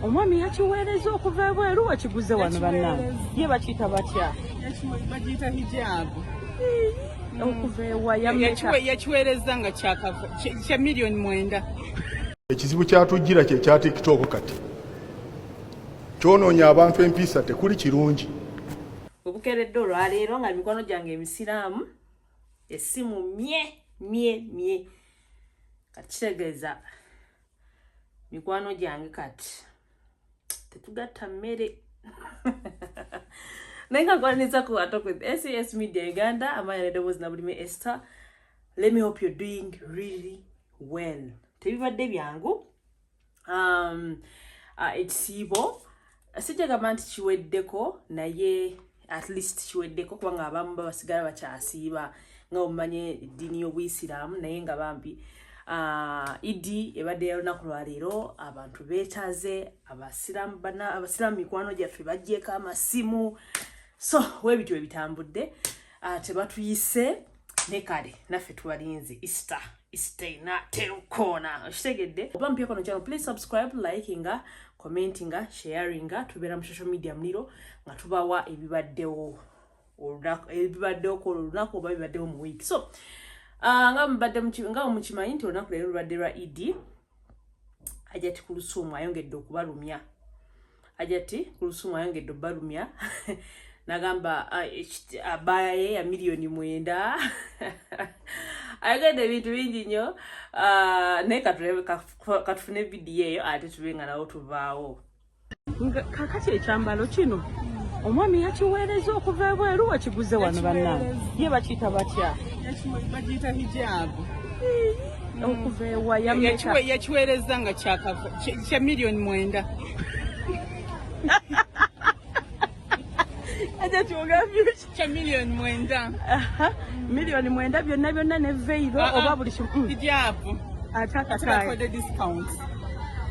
omwami yakiweereza okuva ebweru wakiguze wano bannange ye bakiyita batya bagiyita hijabu okuva ewa yakiweereza nga kya miliyoni 9. Ekizibu kyatujjira kye kya TikTok kati kyonoonya abantu empisa tekuli kirungi. obukeredde olwaleero nga mikwano gyange emisiraamu essimu mye kati kitegeeza mikwano gyange kati tetugatta mmere naye nga nkwaniza ku atalk with SAS Media Uganda. Amaya Eddoboozi na Bulime Esther. Let me hope you're doing really well. Tebibadde byangu ekisiibo sijjagamba nti kiweddeko naye at least kiweddeko kubanga abamu basigala bakyasiiba nga omumanye eddiini y'Obuyisiraamu naye nga bambi Idi ebadde ya lunaku lwaleero abantu beetaze abasiraamu mikwano gyaffe baggyeko amasimu so webityo ebitambudde tebatuyise ne kale naffe tubalinze Easter terukona oshitegedde oba mpya kono channel. Please subscribe, likinga, commentinga, sharinga. Tubeera mu social media mliro nga tubawa ebibaddewo ko lunaku oba ebibaddewo mu week. So nga mukimanyi nti olunaku leero lubadde lwa Idi. Hajjati kuluthum ayongedde okubalumya. Hajjati kuluthum ayongedde okubalumya nagamba abaye ya miliyoni 9 ayogedde ebintu bingi nnyo naye katufune vidiyo eyo ate tubenga nawo tuvaawo. Kakati ekyambalo kino omwami yakiweereza okuva ebweru wakiguze wano bannange ye bakiyita batya bagiyita hijabu okuva ewa yakiweereza nga kya miliyoni 9. Kya miliyoni 9. miliyoni 9 byonna ne veiro oba buli kimu hijabu atakakaya discount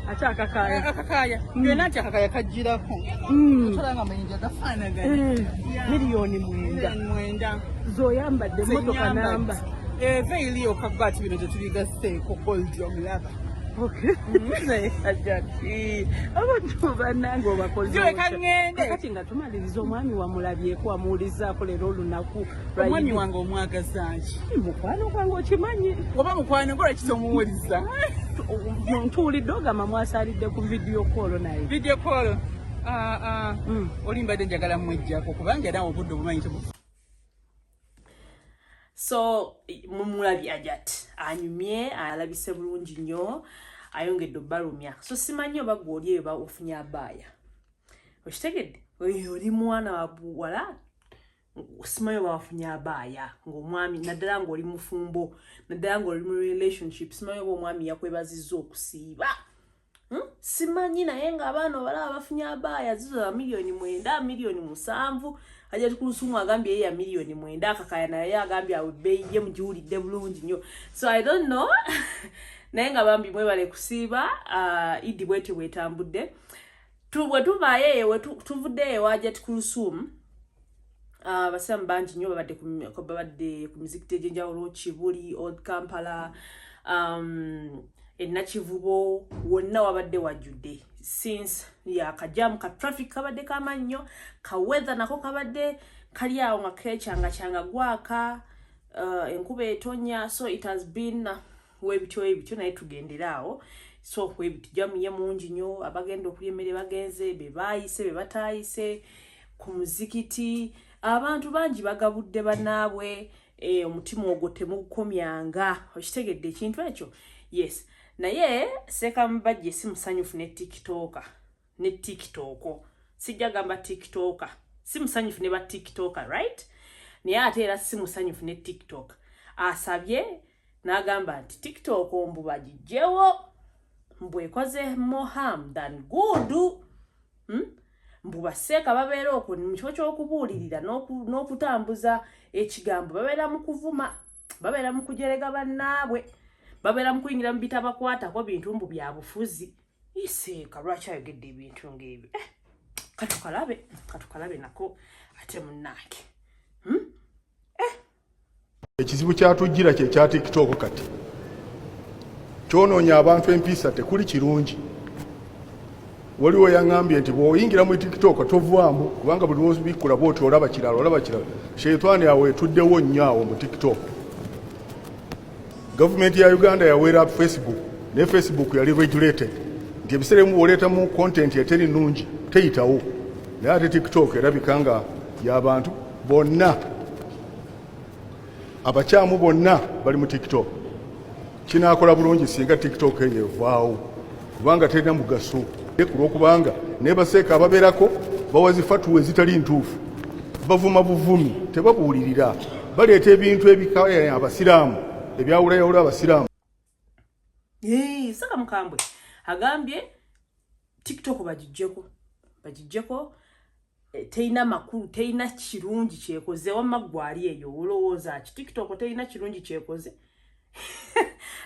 akakaya byonna akakaya kajjirako tolanga mayinja gafaanagana miliyoni 9 zoyambadde motoka namba veiro yokagati bino tetubigaseeko gold omulaba. Okay. Hajjati. Abantu bannange obakoze. Kati nga tumaliriza omwami wamulabyeko amuwulizaako leero olunaku. Omwami wange omwagaza ki? Mukwano gwange okimanyi. Oba mukwano gwe kitomuwuliza. Ntuwulidde ogamba mwasalidde ku video call naye. Video call? Olimbadde njagala mwejjako kubanga era obudde obumanyi tebufu. So mumulabye Hajjati anyumye alabise bulungi nnyo ayongedde balumya. So simanyi oba gwoli eba ofunya abaya okitegedde oli mwana wa buwala simanyi oba ofunya abaya ng'omwami naddala ng'oli mufumbo naddala ng'oli mu relationship simanyi oba omwami yakwebazizza okusiiba simanyi naye ng'abaana obalaba bafunya abaya zizo miliyoni 9 miliyoni 7. Hajjati kuluthum agambye ye ya miliyoni 9 akakaya naye agambye awebbeeyi ye mugiwulidde bulungi nnyo. So I don't know naye nga bambi mwebale kusiiba Idi bwete bwetambudde bwe tuvaayo eyo tuvudde eyo Hajjati kuluthum basiraamu bangi nnyo babadde ku mizikiti egy'enjawulo Kibuli, Old Kampala, Nakivubo wonna wabadde wajjudde since akajamu ka traffic kabadde kamannyo ka weather nako kabadde kali awo nga kekyanga gwaka enkuba etonya. So it has been webityo naye tugenderaawo. So webityo jamu ye mungi nnyo abagenda okulya emmere bagenze be baayise be bataayise ku muzikiti abantu bangi bagabudde bannaabwe omutima ogwo temugukomyanga okitegedde ekintu ekyo. Yes naye Seka Mubajje si musanyufu ne TikTok sijja gamba TikTok si musanyufu ne ba TikTok right naye ate era si musanyufu ne TikTok asabye n'agamba nti TikTok mbu bagijjewo mbu ekoze more harm than good mbu baseeka babeera okwo mu kifo ky'okubuulirira n'okutambuza ekigambo babeera mu kuvuma babeera mu kujerega bannaabwe babeera mu kuyingira mu bitabakwatako bintu mbu bya bufuzi. Iseeka lwaki ayogedde ebintu ng'ebyo katukalabe nako ate munnange Ekizibu kyatujjira kye kya TikTok kati kyonoonya abantu empisa tekuli kirungi. waliwo yangambye nti bw'oyingira mu TikTok tovaamu kubanga buli lw'obikula bw'oti olaba kirala sheitani awo etuddewo nnyo awo mu TikTok. Gavumenti ya Uganda yaweera Facebook ne Facebook yali regulated nti ebiseera ebimu bw'oleetamu content eteri nnungi teyitawo, naye ate TikTok erabika nga y'abantu bonna, abakyamu bonna bali mu TikTok. Kinaakola bulungi singa TikTok eyo evaawo kubanga terina mugaso, kulwokubanga nebaseeka ababeerako bawazi fatuwa ezitali ntuufu, bavuma buvumi, tebabuulirira, baleeta ebintu ebikaya abasiraamu ebyawulayawula abasiraamu. Saka mukambwe agambye TikTok bagijjeko teina makulu, teina kirungi kyekoze. Wamma gwali eyo olowooza ki TikTok teina kirungi kyekoze?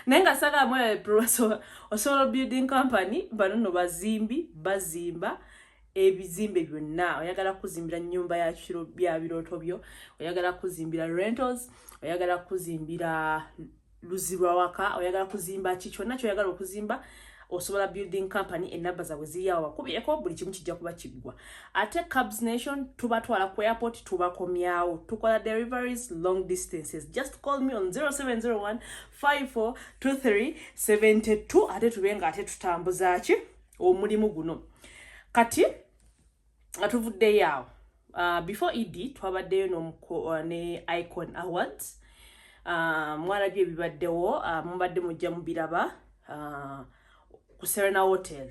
Nenga saka mwe osobola building company bano bazimba ebizimbe byonna. Oyagala kuzimbira nyumba ya kiro bya biroto byo, oyagala kuzimbira rentals, oyagala kuzimbira luzirwa waka, oyagala kuzimba kyonna oyagala okuzimba, osobola building company enamba zawe ziyawa wakubiyeko buli kimu kijja kuba kiggwa. Ate Cubs Nation tubatwala ku airport tubakomyawo, tukola deliveries long distances. Just call me on 0701 542372 ate tubenga ate tutambuza ki omulimu guno. Kati atuvudde yawo before Eid twabaddeyo ne Icon Awards. Mwalabye bibaddewo, mubadde mujja mubiraba ku Serena Hotel.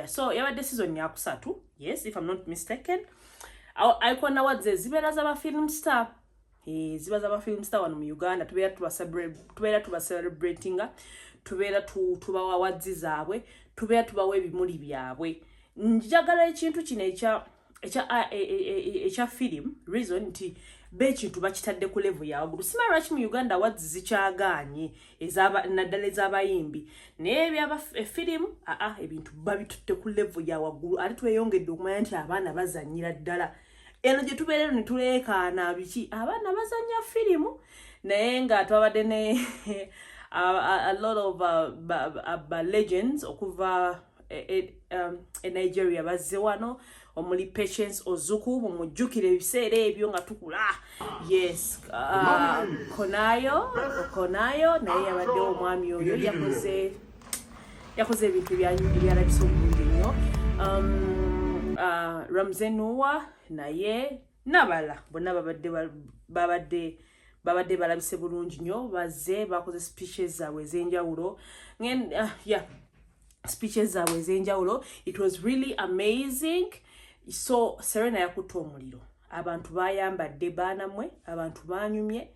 So yabadde season ya kusatu, yes, if I'm not mistaken. Icon Awards zibeera z'aba film star. Ziba z'aba film star wano mu Uganda. Tubeera tuba celebratinga, tubeera tubawa awards zaabwe, tubeera tubawa ebimuli byabwe. Njagala ekintu kino ekya film reason nti bekintu bakitadde ku level yawaggulu. Simanyi lwaki mu Uganda awards zikyagaanye naddala ez'abayimbi, naye ebyaba firimu ebintu babitutte ku level yawaggulu. Ate tweyongedde okumanya nti abaana bazannyira ddala. Eno gye tubeera ne tuleekaana biki abaana bazannya firimu, naye nga twabadde ne a lot of legends okuva Nigeria bazze wano, omuli Patience Ozuku, mumujjukire ebiseera ebyo nga tukula. Yes, Konayo naye yabadde omwami oyo yakoze ebintu byalabisa obulungi nnyo. Ramzenua naye nabala bonna babadde balabise bulungi nnyo, bazze bakoze speeches zaabwe ez'enjawulo. Speeches zaabwe ez'enjawulo. It was really amazing. So Serena yakutte omuliro, abantu bayambadde baanamwe, abantu banyumye.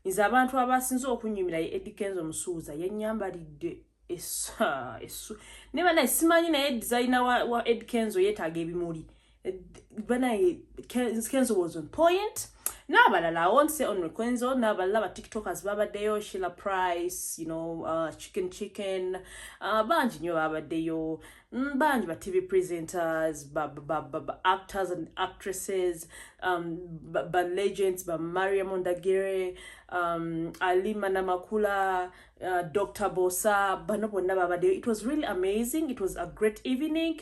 Nze abantu abasinze okunyumira ye Eddie Kenzo Musuuza yennyambalidde ne banaye simanyi naye designer wa Eddie Kenzo yeetaaga ebimuli. Banaye Kenzo was on point. N'abalala I won't say on Kenzo, n'abalala ba TikTokers babaddeyo, Sheila Price, chicken bangi nnyo babaddeyo, bangi ba TV presenters, actors and actresses, ba legends, ba Mariam Ondagire, Alima Namakula, Dr. Bosa, bano bonna babaddeyo. It was really amazing. It was a great evening.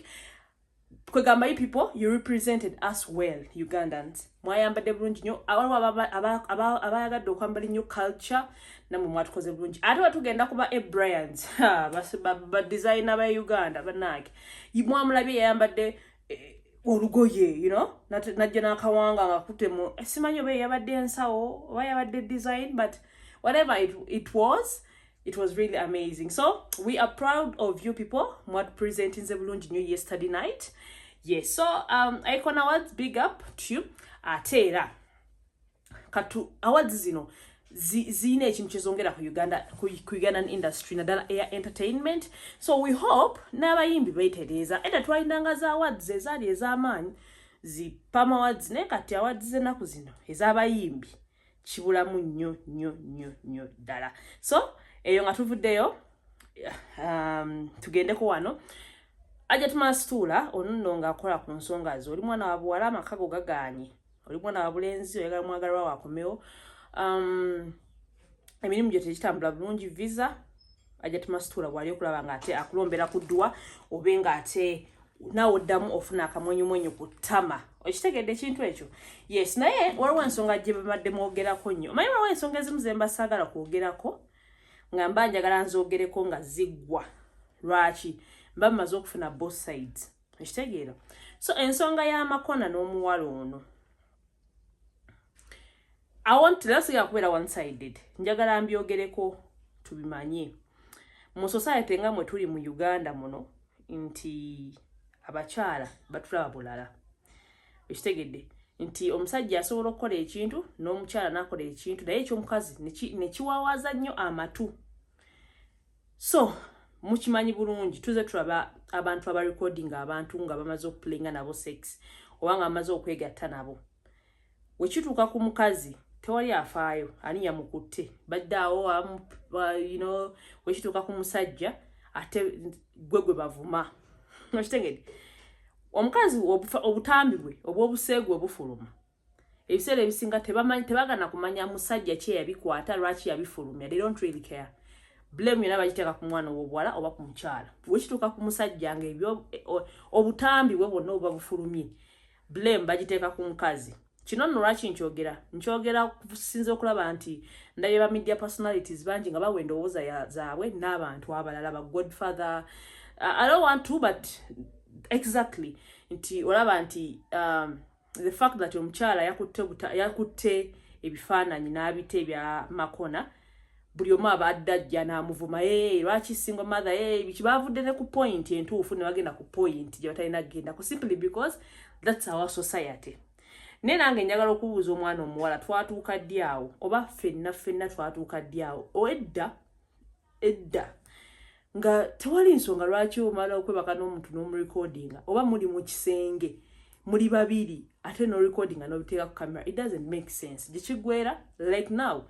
Kwegamba, you people, you represented us well, Ugandans. Mwayambadde bulungi nnyo, abayagadde okwambala nnyo culture, namwe mwatukoze bulungi. Ate batugenda kuba Bryans, ba designer ba Uganda, bannange. Mwamulabye yayambadde olugoye, najja n'akawanga nga kutemu. Simanyi oba yabadde ensawo, oba yabadde design, but whatever it was really amazing. So we are proud of you people. Mwat presenting ze bulungi nnyo yesterday night. Yes, so Icon Awards, big up to you. Atera katu awards zino zine ekintu kyezongera ku Ugandan industry nadala air entertainment. So we hope n'abayimbi beetereeza era twalindanga za awards ezaali ez'amaanyi zi Pam Awards ne kati awards z'ennaku zino ez'abayimbi kibulamu nnyo ddala. So eyo nga tuvuddeyo tugendeko wano. Hajjati Masitula ono ng'akola ku nsonga zo. Oli mwana wa buwala amakago gagaanye, oli mwana wa bulenzi oyagala mwagalwa wakomewo, emirimu gyo tegitambula bulungi, visa. Hajjati Masitula bwali okulaba ng'ate akulombera ku ddwa obe ng'ate nawe oddamu ofuna akamwenyumwenyu ku ttama. Okitegedde ekintu ekyo? Yes, naye waliwo ensonga gye babadde mwogerako nnyo. Omanyi waliwo ensonga ezimu ze mba saagala kwogerako nga mba njagala nzoogereko nga ziggwa. Lwaki? Mba mmaze okufuna both sides. Okitegeera? So ensonga y'amakona n'omuwala ono, let's say akubeera one-sided. Njagala mbyogereko tubimanye. Mu society nga mwe tuli mu Uganda muno, nti abakyala batulaba bulala. Ekitegedde nti omusajja asobola okukola ekintu n'omukyala n'akola ekintu naye eky'omukazi ne kiwaawaza nnyo amatu. So mukimanyi bulungi tuze tulaba abantu abarecording abantu nga bamaze okuplayinga nabo sex oba nga bamaze okwegatta nabo. Wekituuka ku mukazi tewali afaayo ani yamukutte baddaawo wekituuka ku musajja ate gwe bavuma. Okitegedde omukazi obutambi bwe obw'obuseegu obufuluma ebiseera ebisinga tebagana kumanya musajja ki yabikwata lwaki yabifulumya. They don't really care. Blame yona bagiteeka ku mwana w'obuwala oba ku mukyala. Wekituuka ku musajja nga ebyo obutambi bwe bwonna obuba bufulumye blame bagiteeka ku mukazi. Kino nno lwaki nkyogera kusinza okulaba nti ndabye ba media personalities bangi nga bawa endowooza zaabwe n'abantu abalala ba godfather. I don't want to, but exactly nti olaba nti the fact that omukyala yakutte ebifaananyi n'abite ebya makona buli omu abadde ajja n'amuvuma lwaki single mother bikibavudde ne ku point entuufu ne bagenda ku point gye batalina kugenda ku simply because that's our society. Ne nange njagala okubuuza omwana omuwala twatuuka ddi awo oba ffenna twatuuka ddi awo edda nga tewali nsonga lwaki omala okwebaka n'omuntu n'omurecordinga oba muli mu kisenge muli babiri ate n'orecordinga n'obiteeka ku camera. It doesn't make sense. Gikigwera like now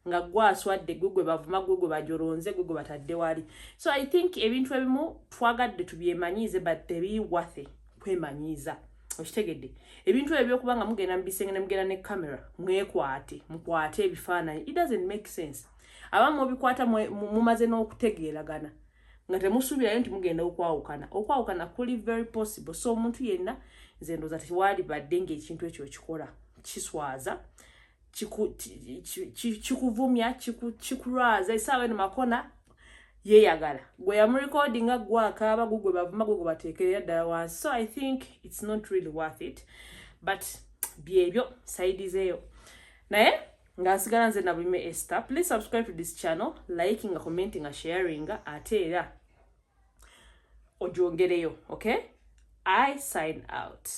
nga gwaswadde gwe bavuma gwe bajolonze gwe batadde wali. So I think ebintu ebimu twagadde tubyemanyize but tebiri worth kwemanyiza. Okitegedde ebintu ebyokuba nga mugenda mu bisenge ne mugenda ne camera mukwate ebifaananyi. It doesn't make sense. Abamu obikwata mumaze n'okutegeeragana nga temusuubirayo nti mugenda okwawukana kuli very possible. So omuntu yenna nze ndooza tewali badde ng'ekintu ekyo kikola kiswaza kikuvumya kikulwaza esaawa eno makona yeeyagala gwe yamurecordinga gwakaaba gwe bavuma gwe bateekerera ddala wansi. So I think it's not really worth it, but byebyo side zeeyo. Naye nga nsigala nze na Bulime Esther. Please subscribe to this channel, liking, commenting, sharing, ate era ojongereyo. Okay, I sign out.